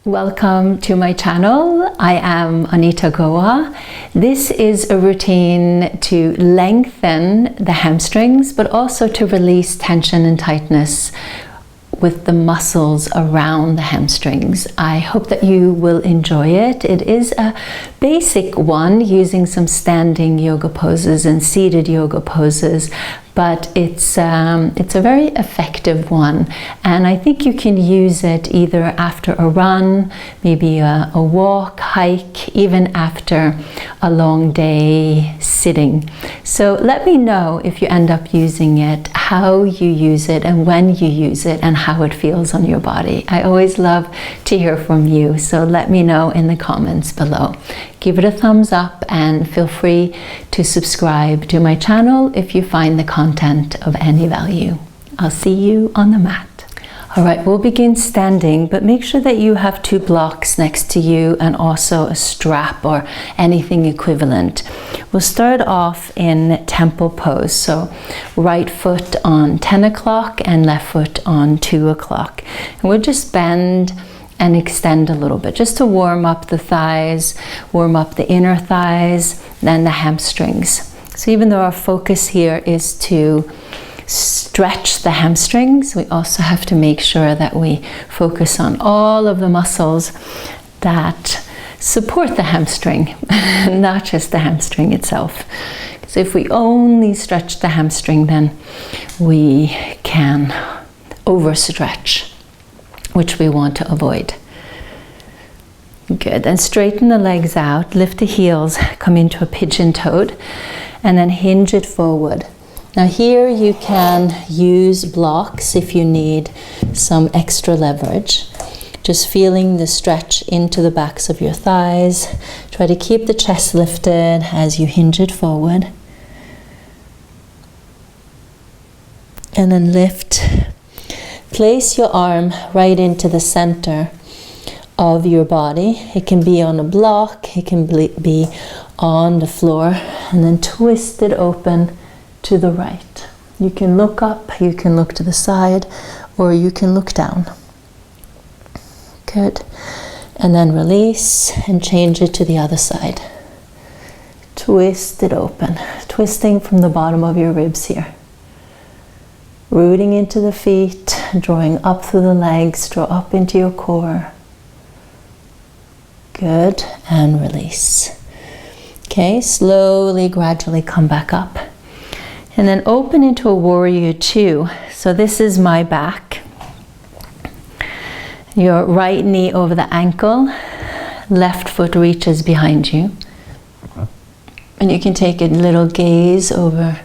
Welcome to my channel. I am Anita Goa. This is a routine to lengthen the hamstrings, but also to release tension and tightness with the muscles around the hamstrings. I hope that you will enjoy it. It is a basic one using some standing yoga poses and seated yoga poses, but it's a very effective one, and I think you can use it either after a run, maybe a walk, hike, even after a long day sitting. So let me know if you end up using it, how you use it and when you use it and how it feels on your body. I always love to hear from you, so let me know in the comments below. Give it a thumbs up and feel free to subscribe to my channel if you find the content of any value. I'll see you on the mat. All right, we'll begin standing, but make sure that you have 2 blocks next to you and also a strap or anything equivalent. We'll start off in temple pose, so right foot on 10 o'clock and left foot on 2 o'clock. And we'll just bend and extend a little bit, just to warm up the thighs, warm up the inner thighs, then the hamstrings. So even though our focus here is to stretch the hamstrings, we also have to make sure that we focus on all of the muscles that support the hamstring, not just the hamstring itself. So if we only stretch the hamstring, then we can overstretch, which we want to avoid. Good, and straighten the legs out, lift the heels, come into a pigeon toed, and then hinge it forward. Now here you can use blocks if you need some extra leverage. Just feeling the stretch into the backs of your thighs. Try to keep the chest lifted as you hinge it forward. And then lift. Place your arm right into the center of your body. It can be on a block, it can be on the floor, and then twist it open to the right. You can look up, you can look to the side, or you can look down. Good. And then release and change it to the other side. Twist it open, twisting from the bottom of your ribs here. Rooting into the feet, drawing up through the legs, draw up into your core. Good, and release. Okay, slowly, gradually come back up. And then open into a warrior 2. So this is my back. Your right knee over the ankle, left foot reaches behind you. And you can take a little gaze over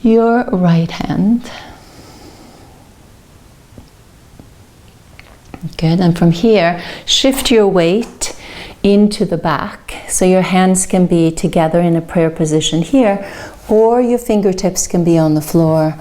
your right hand. Good, and from here, shift your weight into the back. So your hands can be together in a prayer position here, or your fingertips can be on the floor,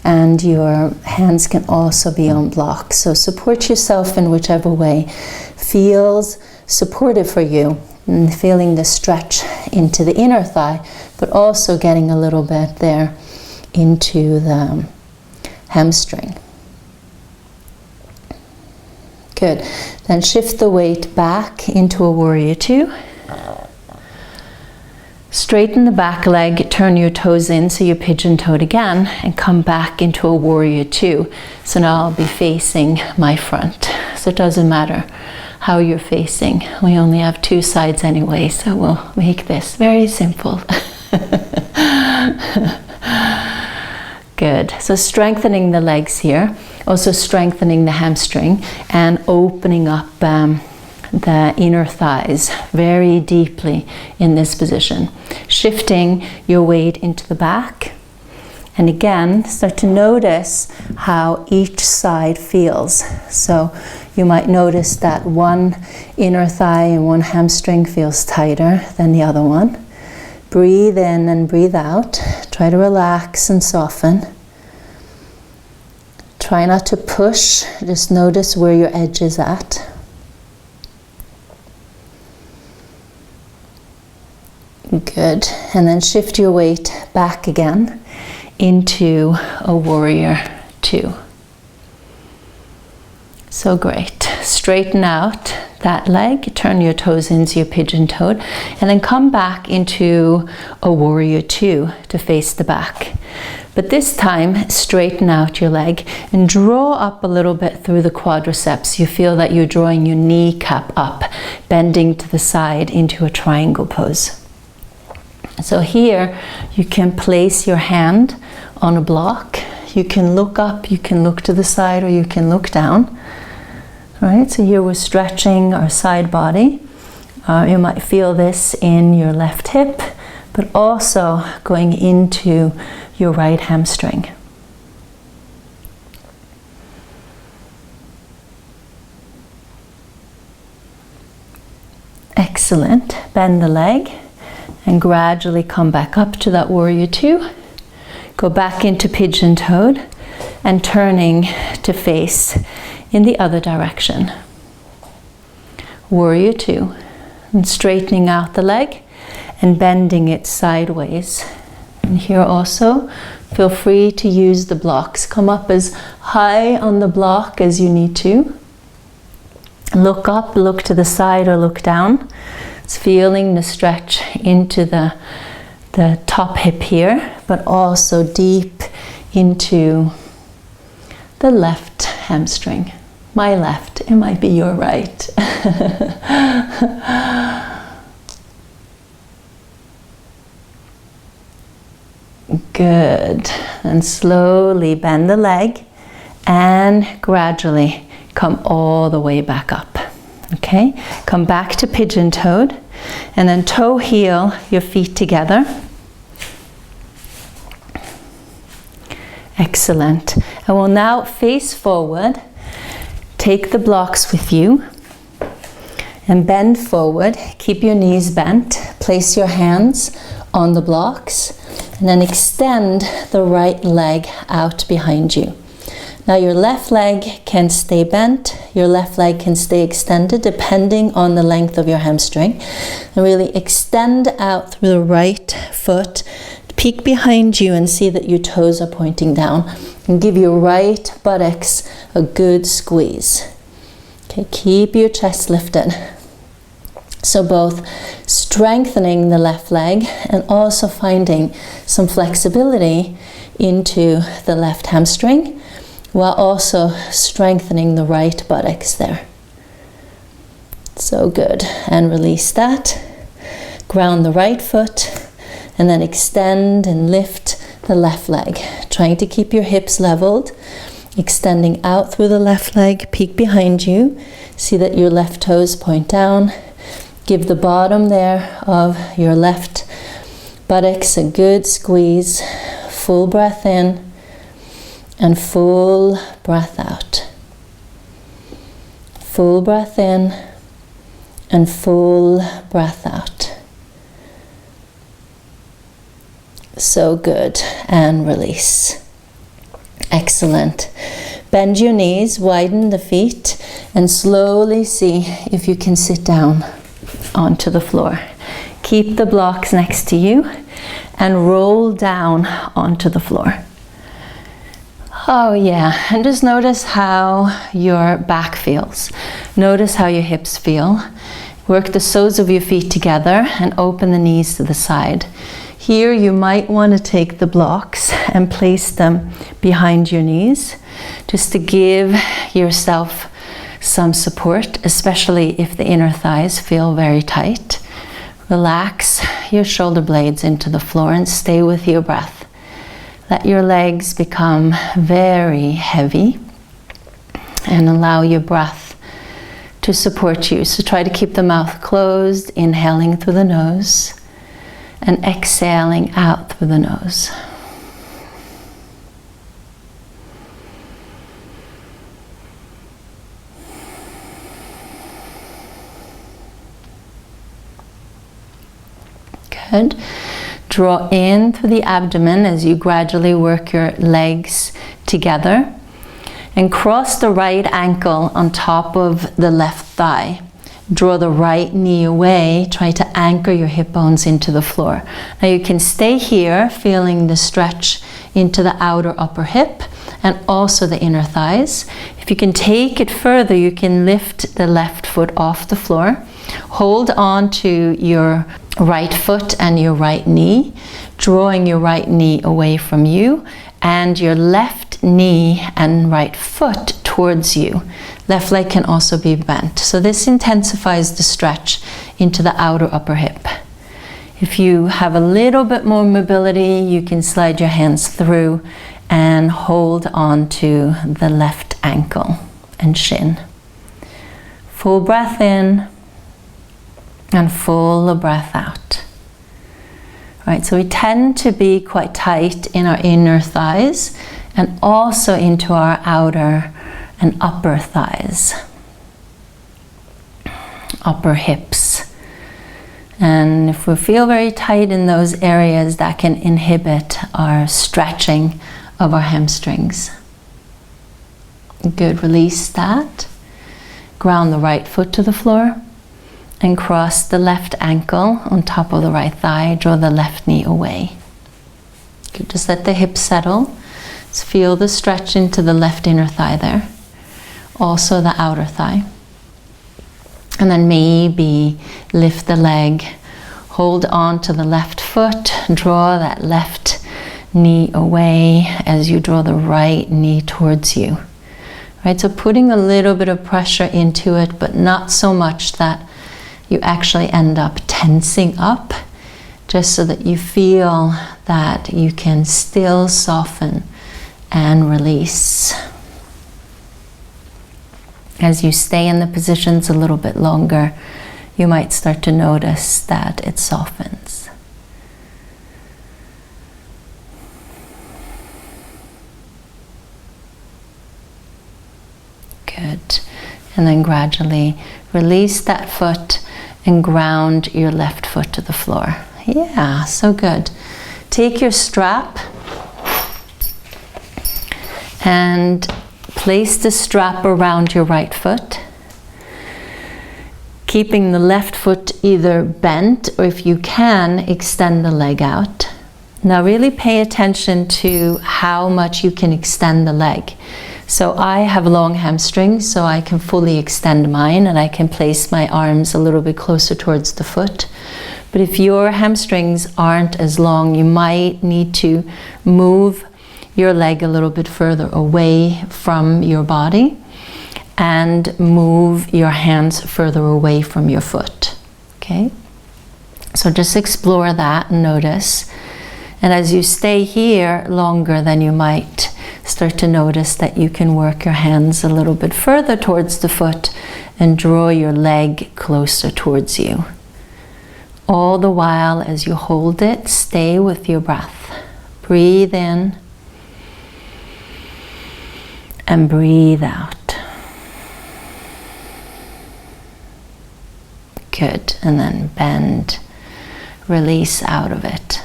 and your hands can also be on blocks. So support yourself in whichever way feels supportive for you. And feeling the stretch into the inner thigh, but also getting a little bit there into the hamstring. Good. Then shift the weight back into a warrior 2. Straighten the back leg, turn your toes in so you're pigeon-toed again, and come back into a warrior 2. So now I'll be facing my front. So it doesn't matter how you're facing. We only have 2 sides anyway, so we'll make this very simple. Good. So strengthening the legs here, also strengthening the hamstring and opening up the inner thighs very deeply in this position. Shifting your weight into the back. And again, start to notice how each side feels. So you might notice that one inner thigh and one hamstring feels tighter than the other one. Breathe in and breathe out. Try to relax and soften. Try not to push, just notice where your edge is at. Good, and then shift your weight back again into a warrior 2. So great. Straighten out that leg, turn your toes into your pigeon-toed, and then come back into a warrior two to face the back. But this time, straighten out your leg and draw up a little bit through the quadriceps. You feel that you're drawing your kneecap up, bending to the side into a triangle pose. So here, you can place your hand on a block. You can look up, you can look to the side, or you can look down. Right, so here we're stretching our side body. You might feel this in your left hip, but also going into your right hamstring. Excellent. Bend the leg and gradually come back up to that warrior two. Go back into pigeon-toed and turning to face in the other direction. Warrior two. And straightening out the leg and bending it sideways. And here also, feel free to use the blocks. Come up as high on the block as you need to. Look up, look to the side, or look down. It's feeling the stretch into the top hip here, but also deep into the left hamstring. My left, it might be your right. Good. And slowly bend the leg and gradually come all the way back up. Okay? Come back to pigeon-toed and then toe heel your feet together. Excellent. And we'll now face forward. Take the blocks with you and bend forward. Keep your knees bent. Place your hands on the blocks and then extend the right leg out behind you. Now your left leg can stay bent, your left leg can stay extended depending on the length of your hamstring. And really extend out through the right foot, peek behind you and see that your toes are pointing down. And give your right buttocks a good squeeze. Okay, keep your chest lifted. So both strengthening the left leg and also finding some flexibility into the left hamstring while also strengthening the right buttocks there. So good. And release that. Ground the right foot and then extend and lift the left leg, trying to keep your hips leveled, extending out through the left leg, peek behind you, see that your left toes point down, give the bottom there of your left buttocks a good squeeze, full breath in and full breath out. Full breath in and full breath out. So good. And release. Excellent. Bend your knees, widen the feet, and slowly see if you can sit down onto the floor. Keep the blocks next to you and roll down onto the floor. Oh yeah, and just notice how your back feels. Notice how your hips feel. Work the soles of your feet together and open the knees to the side. Here you might want to take the blocks and place them behind your knees just to give yourself some support, especially if the inner thighs feel very tight. Relax your shoulder blades into the floor and stay with your breath. Let your legs become very heavy and allow your breath to support you. So try to keep the mouth closed, inhaling through the nose and exhaling out through the nose. Good. Draw in through the abdomen as you gradually work your legs together. And cross the right ankle on top of the left thigh. Draw the right knee away. Try to anchor your hip bones into the floor. Now you can stay here, feeling the stretch into the outer upper hip, and also the inner thighs. If you can take it further, you can lift the left foot off the floor. Hold on to your right foot and your right knee, drawing your right knee away from you and your left knee and right foot towards you. Left leg can also be bent. So this intensifies the stretch into the outer upper hip. If you have a little bit more mobility, you can slide your hands through and hold on to the left ankle and shin. Full breath in and full breath out. Right, so we tend to be quite tight in our inner thighs and also into our outer and upper thighs, upper hips. And if we feel very tight in those areas, that can inhibit our stretching of our hamstrings. Good, release that. Ground the right foot to the floor and cross the left ankle on top of the right thigh. Draw the left knee away. Good, just let the hips settle. Just feel the stretch into the left inner thigh there. Also the outer thigh. And then maybe lift the leg, hold on to the left foot, draw that left knee away as you draw the right knee towards you. Right, so putting a little bit of pressure into it, but not so much that you actually end up tensing up, just so that you feel that you can still soften and release. As you stay in the positions a little bit longer, you might start to notice that it softens. Good. And then gradually release that foot and ground your left foot to the floor. Yeah, so good. Take your strap and place the strap around your right foot, keeping the left foot either bent or, if you can, extend the leg out. Now really pay attention to how much you can extend the leg. So I have long hamstrings, so I can fully extend mine and I can place my arms a little bit closer towards the foot. But if your hamstrings aren't as long, you might need to move your leg a little bit further away from your body and move your hands further away from your foot. Okay? So just explore that and notice. And as you stay here longer, then you might start to notice that you can work your hands a little bit further towards the foot and draw your leg closer towards you. All the while, as you hold it, stay with your breath. Breathe in and breathe out. Good. And then bend, release out of it,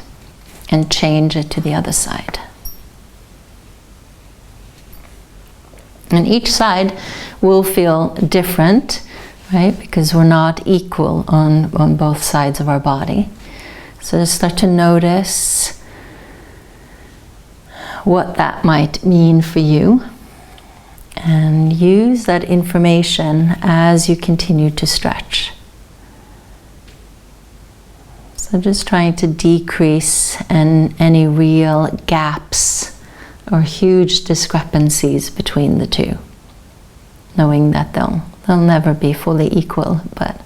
and change it to the other side. And each side will feel different, right? Because we're not equal on both sides of our body. So just start to notice what that might mean for you. And use that information as you continue to stretch. So just trying to decrease any real gaps or huge discrepancies between the two, knowing that they'll never be fully equal, but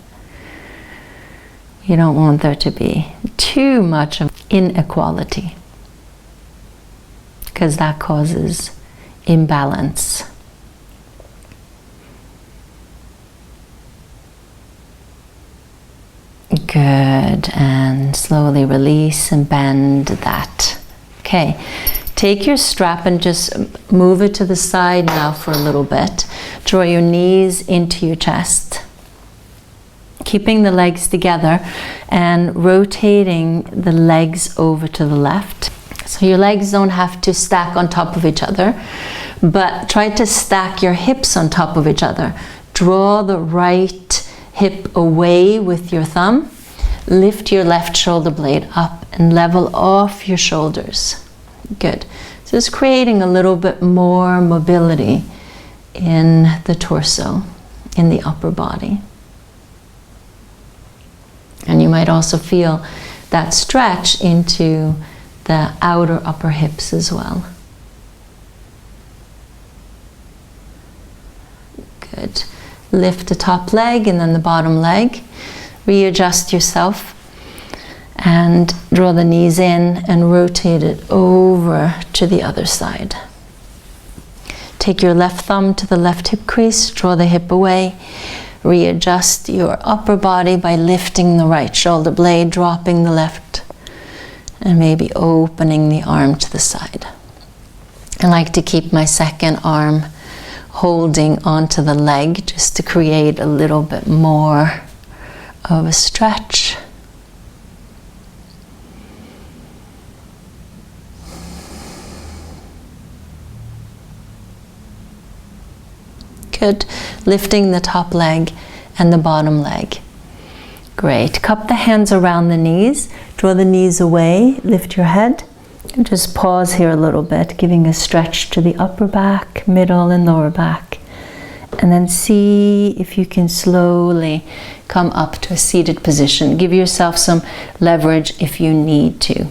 you don't want there to be too much of inequality, because that causes imbalance. Good, and slowly release and bend that. Okay, take your strap and just move it to the side now for a little bit. Draw your knees into your chest, keeping the legs together and rotating the legs over to the left. So your legs don't have to stack on top of each other, but try to stack your hips on top of each other. Draw the right hip away with your thumb. Lift your left shoulder blade up and level off your shoulders. Good. Just creating a little bit more mobility in the torso, in the upper body. And you might also feel that stretch into the outer upper hips as well. Good. Lift the top leg and then the bottom leg. Readjust yourself and draw the knees in and rotate it over to the other side. Take your left thumb to the left hip crease, draw the hip away. Readjust your upper body by lifting the right shoulder blade, dropping the left, and maybe opening the arm to the side. I like to keep my second arm holding onto the leg just to create a little bit more of a stretch. Good. Lifting the top leg and the bottom leg. Great. Cup the hands around the knees. Draw the knees away. Lift your head. And just pause here a little bit, giving a stretch to the upper back, middle and lower back. And then see if you can slowly come up to a seated position. Give yourself some leverage if you need to.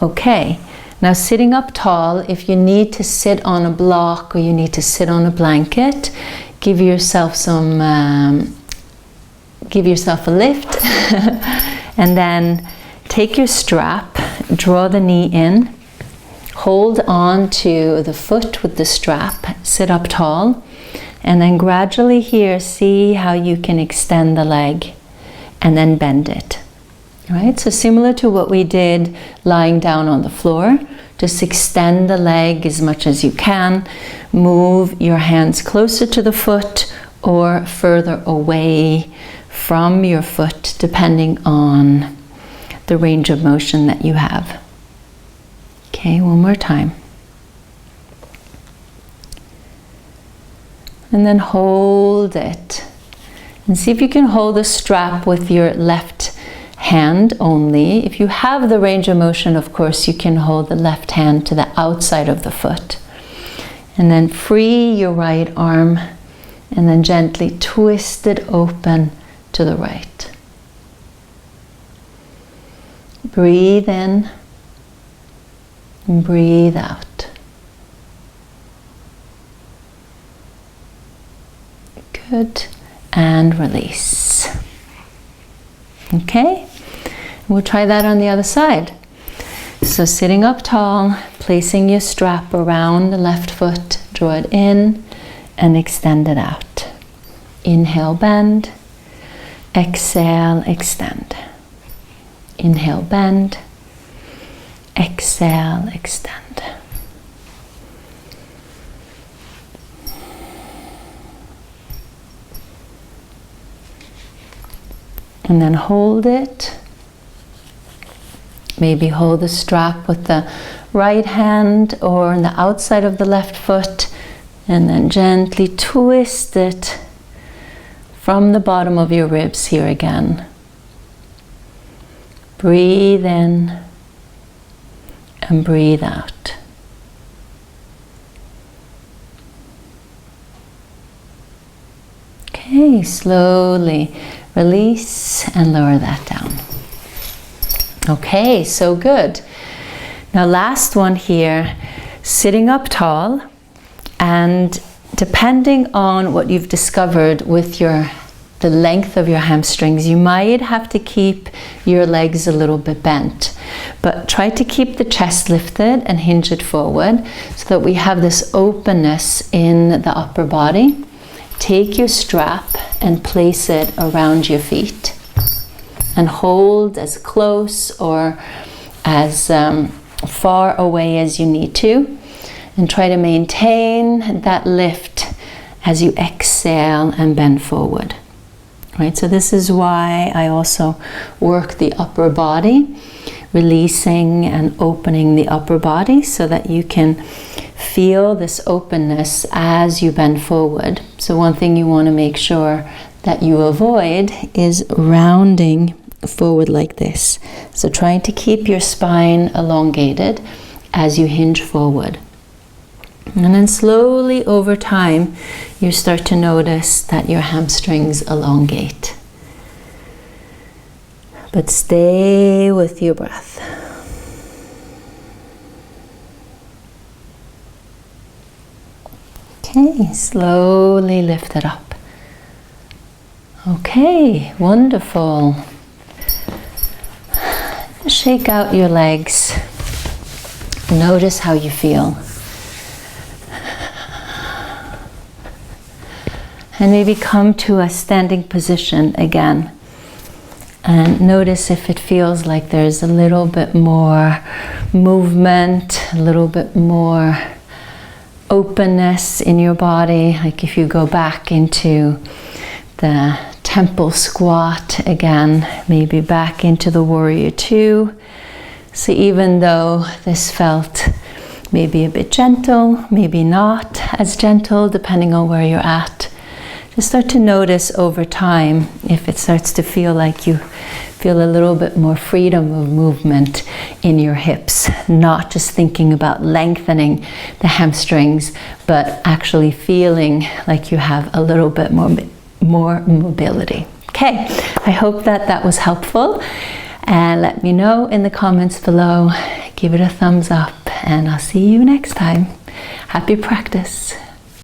Okay. Now sitting up tall, if you need to sit on a block or you need to sit on a blanket, give yourself a lift and then take your strap, draw the knee in, hold on to the foot with the strap, sit up tall, and then gradually here see how you can extend the leg and then bend it. Right, so similar to what we did lying down on the floor, just extend the leg as much as you can. Move your hands closer to the foot or further away from your foot, depending on the range of motion that you have. Okay, one more time. And then hold it. And see if you can hold the strap with your left hand only. If you have the range of motion, of course, you can hold the left hand to the outside of the foot. And then free your right arm and then gently twist it open to the right. Breathe in and breathe out. Good. And release. Okay? We'll try that on the other side. So sitting up tall, placing your strap around the left foot, draw it in and extend it out. Inhale, bend. Exhale, extend. Inhale, bend. Exhale, extend. And then hold it. Maybe hold the strap with the right hand or on the outside of the left foot, and then gently twist it from the bottom of your ribs here again. Breathe in and breathe out. Okay, slowly release and lower that down. Okay, so good. Now last one here, sitting up tall, and depending on what you've discovered with the length of your hamstrings, you might have to keep your legs a little bit bent, but try to keep the chest lifted and hinge it forward so that we have this openness in the upper body. Take your strap and place it around your feet and hold as close or as far away as you need to, and try to maintain that lift as you exhale and bend forward. Right, so this is why I also work the upper body, releasing and opening the upper body so that you can feel this openness as you bend forward. So one thing you want to make sure that you avoid is rounding forward like this. So trying to keep your spine elongated as you hinge forward. And then slowly over time, you start to notice that your hamstrings elongate. But stay with your breath. Okay, slowly lift it up. Okay, wonderful. Shake out your legs. Notice how you feel. And maybe come to a standing position again. And notice if it feels like there's a little bit more movement, a little bit more openness in your body. Like if you go back into the temple squat again, maybe back into the warrior two. So even though this felt maybe a bit gentle, maybe not as gentle, depending on where you're at, just start to notice over time if it starts to feel like you feel a little bit more freedom of movement in your hips, not just thinking about lengthening the hamstrings, but actually feeling like you have a little bit more mobility. Okay, I hope that was helpful, and let me know in the comments below. Give it a thumbs up, and I'll see you next time. Happy practice.